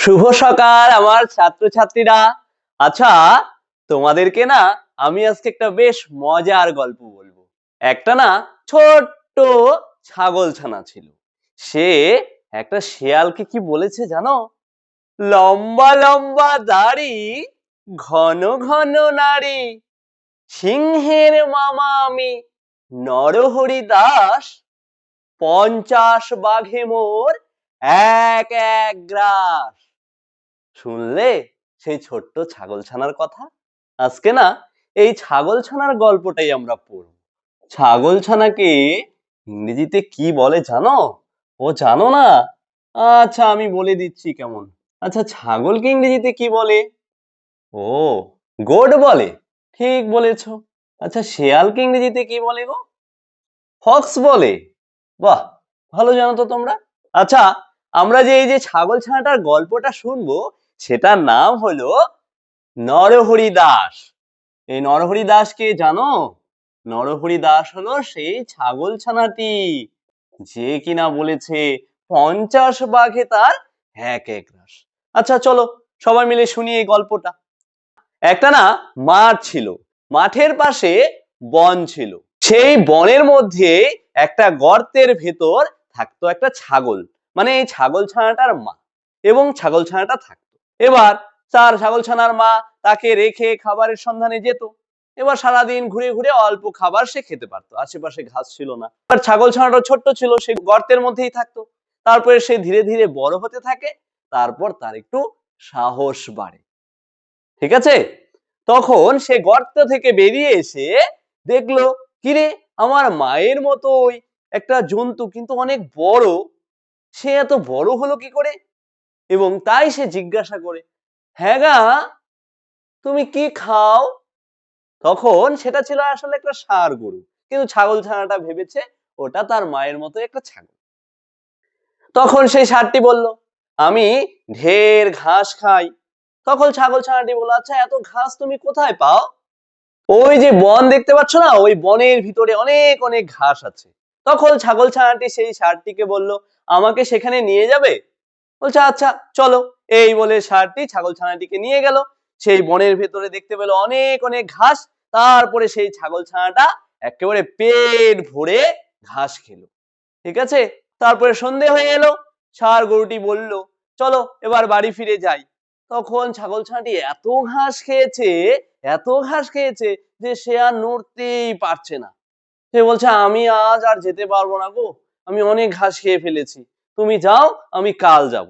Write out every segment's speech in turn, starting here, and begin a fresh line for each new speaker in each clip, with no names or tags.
শুভ সকাল আমার ছাত্রছাত্রীরা। আচ্ছা, তোমাদেরকে না আমি আজকে একটা বেশ মজার গল্প বলবো। একটা না ছোট্ট ছাগল ছানা ছিল। সে একটা শেয়ালকে কি বলেছে জানো? লম্বা লম্বা দাড়ি, ঘন ঘন নাড়ি, সিংহের মামা আমি, নরহরি দাস, 50 বাঘে মোর এক এক গ্রাস। শুনলে সেই ছোট্ট ছাগলছানার কথা? আজকে না এই ছাগলছানার গল্পটাই আমরা পড়ব। ছাগলছানাকে ইংরেজিতে কি বলে জানো? ও জানো না? আচ্ছা, আমি বলে দিচ্ছি কেমন। আচ্ছা, ছাগলকে ইংরেজিতে কি বলে? ও, গোট বলে। ঠিক বলেছো। আচ্ছা, শেয়ালকে ইংরেজিতে কি বলে গো? ফক্স বলে। বাহ, ভালো জানো তো তোমরা। আচ্ছা, আমরা যে এই যে ছাগলছানাটার গল্পটা শুনবো, সেটার নাম হলো নরহরি দাস। এই নরহরি দাস কে জানো? নরহরি দাস হলো সেই ছাগলছানাটি যে কিনা বলেছে 50 বাঘে তার এক এক গ্রাস। আচ্ছা চলো সবাই মিলে শুনি এই গল্পটা। একটা না মাঠ ছিল, মাঠের পাশে বন ছিল। সেই বনের মধ্যে একটা গর্তের ভেতর থাকতো একটা ছাগল, মানে এই ছাগলছানাটার মা এবং ছাগলছানাটা থাকতো। এবার তার ছাগলছানার মা তাকে রেখে খাবারের সন্ধানে যেত। এবার সারাদিন ঘুরে ঘুরে অল্প খাবার সে খেতে পারতো, আশেপাশে ঘাস ছিল না। আর ছাগলছানাটা ছোট্ট ছিল, সে গর্তের মধ্যেই থাকতো। তারপরে সে ধীরে ধীরে বড় হতে থাকে, তারপর তার একটু সাহস বাড়ে। ঠিক আছে? তখন সে গর্ত থেকে বেরিয়ে এসে দেখলো, কিরে, আমার মায়ের মতোই একটা জন্তু কিন্তু অনেক বড়, সে এত বড় হলো কি করে? এবং তাই সে জিজ্ঞাসা করে, হ্যাঁ গা, তুমি কি খাও? তখন সেটা ছিল আসলে একটা ষাঁড় গরু, কিন্তু ছাগলছানাটা ভেবেছে ওটা তার মায়ের মতো একটা ছাগল। তখন সেই ষাঁড়টি বলল, আমি ঢের ঘাস খাই। তখন ছাগলছানাটি বলল, আচ্ছা, এত ঘাস তুমি কোথায় পাও? ওই যে বন দেখতে পাচ্ছ না, ওই বনের ভিতরে অনেক অনেক ঘাস আছে। তখন ছাগলছানাটি সেই ষাঁড়টিকে বলল, আমাকে সেখানে নিয়ে যাবে? বলছে, আচ্ছা চলো। এই বলে ষাঁড়টি ছাগলছানাটিকে নিয়ে গেল। সেই বনের ভেতরে দেখতে পেল অনেক অনেক ঘাস। তারপরে সেই ছাগলছানাটা একেবারে পেট ভরে ঘাস খেলো। ঠিক আছে? তারপরে সন্ধে হয়ে এলো। ষাঁড় গরুটি বলল, চলো এবার বাড়ি ফিরে যাই। তখন ছাগলছানাটি এত ঘাস খেয়েছে, এত ঘাস খেয়েছে যে সে আর নড়তেই পারছে না। সে বলছে, আমি আজ আর যেতে পারবো না গো, আমি অনেক ঘাস খেয়ে ফেলেছি, তুমি যাও, আমি কাল যাব।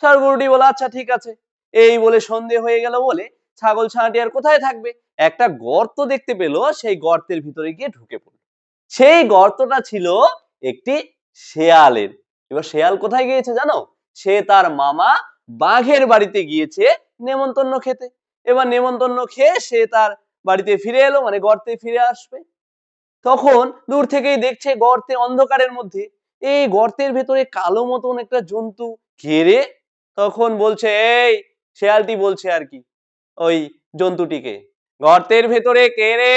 ষাঁড় গরুটি বলে, আচ্ছা ঠিক আছে। এই বলে সন্ধে হয়ে গেল বলে ছাগলছানাটি আর কোথায় থাকবে, একটা গর্ত দেখতে পেল, সেই গর্তের ভিতরে গিয়ে ঢুকে পড়ল। সেই গর্তটা ছিল একটি শেয়ালের। এবার শেয়াল কোথায় গিয়েছে জানো? সে তার মামা বাঘের বাড়িতে গিয়েছে নেমন্তন্ন খেতে। এবার নেমন্তন্ন খেয়ে সে তার বাড়িতে ফিরে এলো, মানে গর্তে ফিরে আসবে। তখন দূর থেকেই দেখছে গর্তে অন্ধকারের মধ্যে এই গর্তের ভেতরে কালো মতন একটা জন্তু। কে রে? তখন বলছে, এই শেয়ালটি বলছে আর কি ওই জন্তুটিকে, গর্তের ভেতরে কে রে?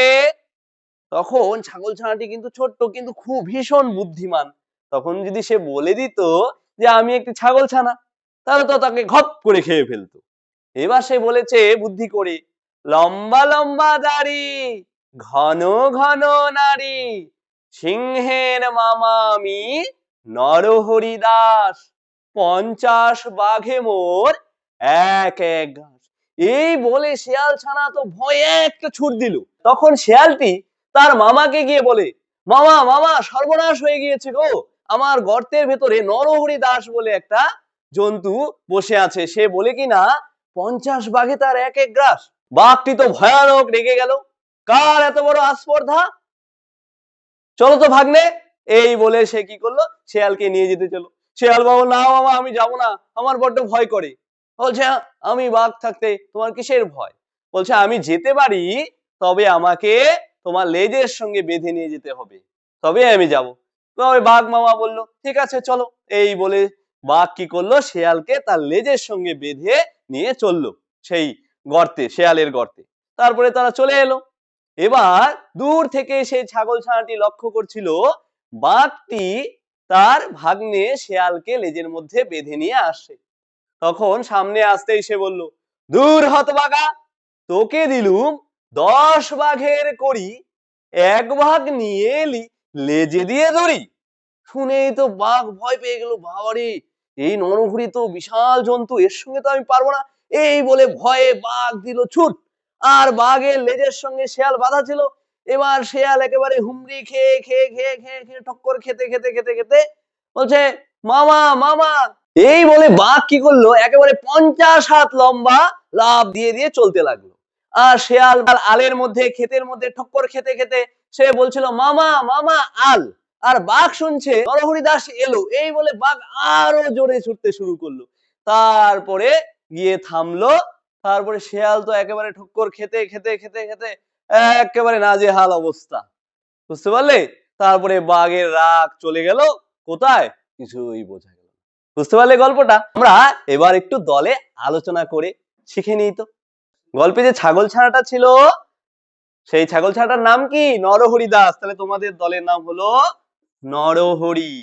তখন ছাগলছানাটি কিন্তু ছোট্ট, কিন্তু খুব ভীষণ বুদ্ধিমান। তখন যদি সে বলে দিত যে আমি একটি ছাগলছানা, তাহলে তো তাকে ঘপ করে খেয়ে ফেলতো। এবার সে বলেছে বুদ্ধি করে, লম্বা লম্বা দাড়ি, ঘন ঘন নাড়ি, সিংহের মামা আমি, নরহরি দাস, 50 বাঘে মোর এক এক ঘাস। এই বলে শেয়াল ছানা তো ভয়ে একটা ছুট দিল। তখন শেয়ালটি তার মামাকে গিয়ে বলে, মামা মামা, সর্বনাশ হয়ে গিয়েছে গো, আমার গর্তের ভেতরে নরহরি দাস বলে একটা জন্তু বসে আছে, সে বলে কিনা 50 বাঘে তার এক এক গ্রাস। বাঘটি তো ভয়ানক রেগে গেল, কার এত বড় আস্পর্ধা, চলো তো ভাগ্নে। এই বলে সে কি করলো, শেয়ালকে নিয়ে যেতে চলো। শেয়াল বাবু, না মামা, আমি যাব না, আমার বড্ড ভয় করে। বলছে, আমি বাঘ থাকতে তোমার কিসের ভয়? বলছে, আমি যেতে পারি, তবে আমাকে তোমার লেজের সঙ্গে বেঁধে নিয়ে যেতে হবে, তবে আমি যাব। তবে বাঘ মামা বলল, ঠিক আছে চলো। এই বলে বাঘ কি করলো, শেয়ালকে তার লেজের সঙ্গে বেঁধে নিয়ে চললো সেই গর্তে, শেয়ালের গর্তে। তারপরে তারা চলে এলো। এবার দূর থেকে সেই ছাগলছানাটি লক্ষ্য করছিল বাঘটি তার ভাগ্নে শেয়ালকে লেজের মধ্যে বেঁধে নিয়ে আসে। তখন সামনে আসতেই সে বলল, দূর হতভাগা, তোকে দিলুম 10 বাঘের করি, 1 ভাগ নিয়ে এলি লেজে দিয়ে ধরি। শুনেই তো বাঘ ভয় পেয়ে গেল, বাবারে, এই নরহরি তো বিশাল জন্তু, এর সঙ্গে তো আমি পারবো না। এই বলে ভয়ে বাঘ দিল ছুট। আর বাঘের লেজের সঙ্গে শেয়াল বাঁধা ছিল। এবার শেয়াল একেবারে হুমড়ি খেয়ে খেয়ে খেয়ে খেয়ে খেয়ে ঠক্কর খেতে খেতে খেতে খেতে বলছে, মামা মামা। এই বলে বাঘ কি করলো, একেবারে 50 হাত লম্বা লাফ দিয়ে দিয়ে চলতে লাগলো। আর শেয়াল আলের মধ্যে ক্ষেতের মধ্যে ঠক্কর খেতে খেতে সে বলছিল, মামা মামা আল। আর বাঘ শুনছে নরহরি দাস এলো, এই বলে বাঘ আরো জোরে ছুটতে শুরু করলো। তারপরে গিয়ে থামলো। তারপরে শেয়াল তো একেবারে ঠক্কর খেতে খেতে খেতে খেতে একেবারে নাজেহাল অবস্থা, বুঝতে পারলে? তারপরে বাঘের রাগ চলে গেল কোথায়, কিছুই বোঝা গেল না। বুঝতে পারলে গল্পটা? আমরা এবার একটু দলে আলোচনা করে শিখে নিই তো। গল্পে যে ছাগল ছানাটা ছিল, সেই ছাগল ছানাটার নাম কি? নরহরি দাস। তাহলে তোমাদের দলের নাম হলো নরহরি।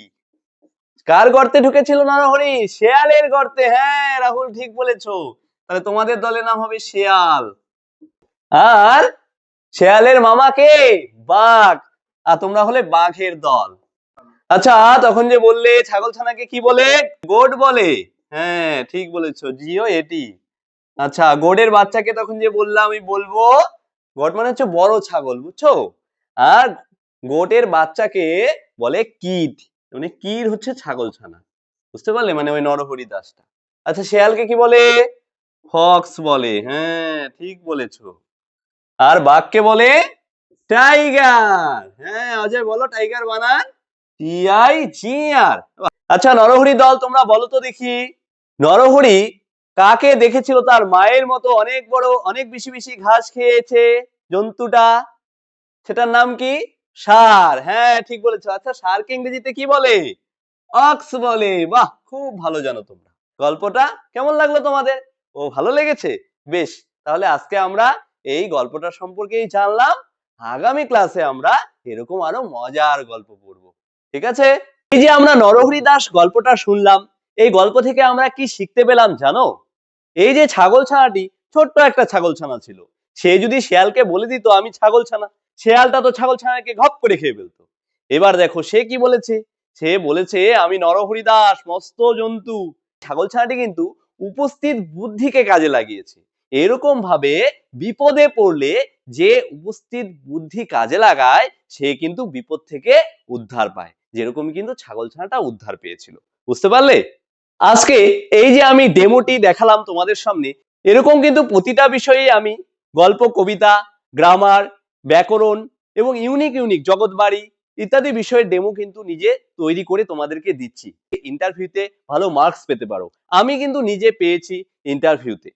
কার গর্তে ঢুকেছিল নরহরি? শেয়ালের গর্তে। হ্যাঁ রাহুল, ঠিক বলেছো। তাহলে তোমাদের দলের নাম হবে শেয়াল। আর শেয়ালের মামা কে? বাঘ। আর তোমরা হলে বাঘের দল। আচ্ছা, তখন যে বললে ছাগল ছানাকে কি বলে? গোট বলে। হ্যাঁ ঠিক বলেছো, জিও এটি। আচ্ছা, গোটের বাচ্চাকে তখন যে বললাম আমি বলবো, গোট মানে হচ্ছে বড় ছাগল, বুঝছো? আর গোটের বাচ্চাকে বলে কিড, মানে কিড হচ্ছে ছাগল ছানা। বুঝতে পারলে? মানে ওই নরহরি দাসটা। আচ্ছা, শেয়ালকে কি বলে? ফক্স বলে। হ্যাঁ ঠিক বলেছো। আর বাঘকে বলে টাইগার। হ্যাঁ অজয়, বলো টাইগার বানান। TIGR। আচ্ছা নরহরি দল, তোমরা বলো তো দেখি, নরহরি কাকে দেখেছিল তার মায়ের মতো অনেক বড়, অনেক বেশি বেশি ঘাস খেয়েছে জন্তুটা? সেটার নাম কি? ষাঁড়। হ্যাঁ ঠিক বলেছো। আচ্ছা, ষাঁড়কে ইংরেজিতে কি বলে? অক্স বলে। বাহ, খুব ভালো জানো তোমরা। গল্পটা কেমন লাগলো তোমাদের? ও, ভালো লেগেছে? বেশ, তাহলে আজকে আমরা এই গল্পটা সম্পর্কেই জানলাম। আগামী ক্লাসে আমরা এরকম আরো মজার গল্প পড়বো। ঠিক আছে? এই যে আমরা নরহরি দাস গল্পটা শুনলাম, এই গল্প থেকে আমরা কি শিখতে পেলাম জানো? এই যে ছাগল ছানাটি ছোট্ট একটা ছাগল ছানা ছিল, সে যদি শিয়ালকে বলে দিত আমি ছাগল ছানা, শিয়ালটা তো ছাগল ছানাকে ঘপ করে খেয়ে ফেলতো। এবার দেখো সে কি বলেছে, সে বলেছে আমি নরহরি দাস, মস্ত জন্তু। ছাগল ছানাটি কিন্তু উপস্থিত বুদ্ধিকে কাজে লাগিয়েছে। এরকম ভাবে বিপদে পড়লে যে উপস্থিত বুদ্ধি কাজে লাগায়, সে কিন্তু বিপদ থেকে উদ্ধার পায়, যেরকম কিন্তু ছাগল ছানাটা উদ্ধার পেয়েছিল। বুঝতে পারলে? আজকে এই যে আমি ডেমোটি দেখালাম তোমাদের সামনে, এরকম কিন্তু প্রতিটা বিষয়ে আমি গল্প, কবিতা, গ্রামার, ব্যাকরণ এবং ইউনিক ইউনিক জগৎবাড়ি ইত্যাদি বিষয়ের ডেমো কিন্তু নিজে তৈরি করে তোমাদেরকে দিচ্ছি। ইন্টারভিউতে ভালো মার্কস পেতে পারো। আমি কিন্তু নিজে পেয়েছি ইন্টারভিউতে।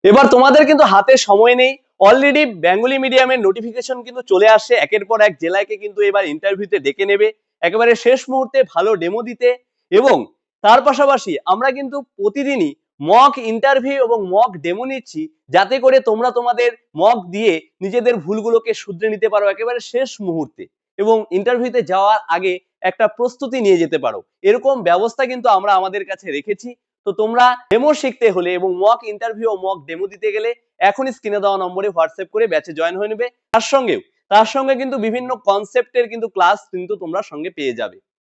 এবার তোমাদের কিন্তু হাতে সময় নেই। অলরেডি বেঙ্গলি মিডিয়ামের নোটিফিকেশন কিন্তু চলে আসছে, একের পর এক জেলাকে কিন্তু এবার ইন্টারভিউতে ডেকে নেবে একেবারে শেষ মুহূর্তে ভালো ডেমো দিতে। এবং তার পাশাপাশি আমরা কিন্তু প্রতিদিনই মক ইন্টারভিউ এবং মক ডেমো নিচ্ছি, যাতে করে তোমরা তোমাদের মক দিয়ে নিজেদের ভুলগুলোকে শুধরে নিতে পারো একেবারে শেষ মুহূর্তে, এবং ইন্টারভিউতে যাওয়ার আগে একটা প্রস্তুতি নিয়ে যেতে পারো। এরকম ব্যবস্থা কিন্তু আমরা আমাদের কাছে রেখেছি। তো তোমরা ডেমো শিখতে হলে এবং মক ইন্টারভিউ ও মক ডেমো দিতে গেলে এখনই স্ক্রিনে দেওয়া নম্বরে হোয়াটসঅ্যাপ করে ব্যাচে জয়েন হয়ে নেবে। তার সঙ্গে কিন্তু বিভিন্ন কনসেপ্টের কিন্তু ক্লাস কিন্তু তোমরা সঙ্গে পেয়ে যাবে।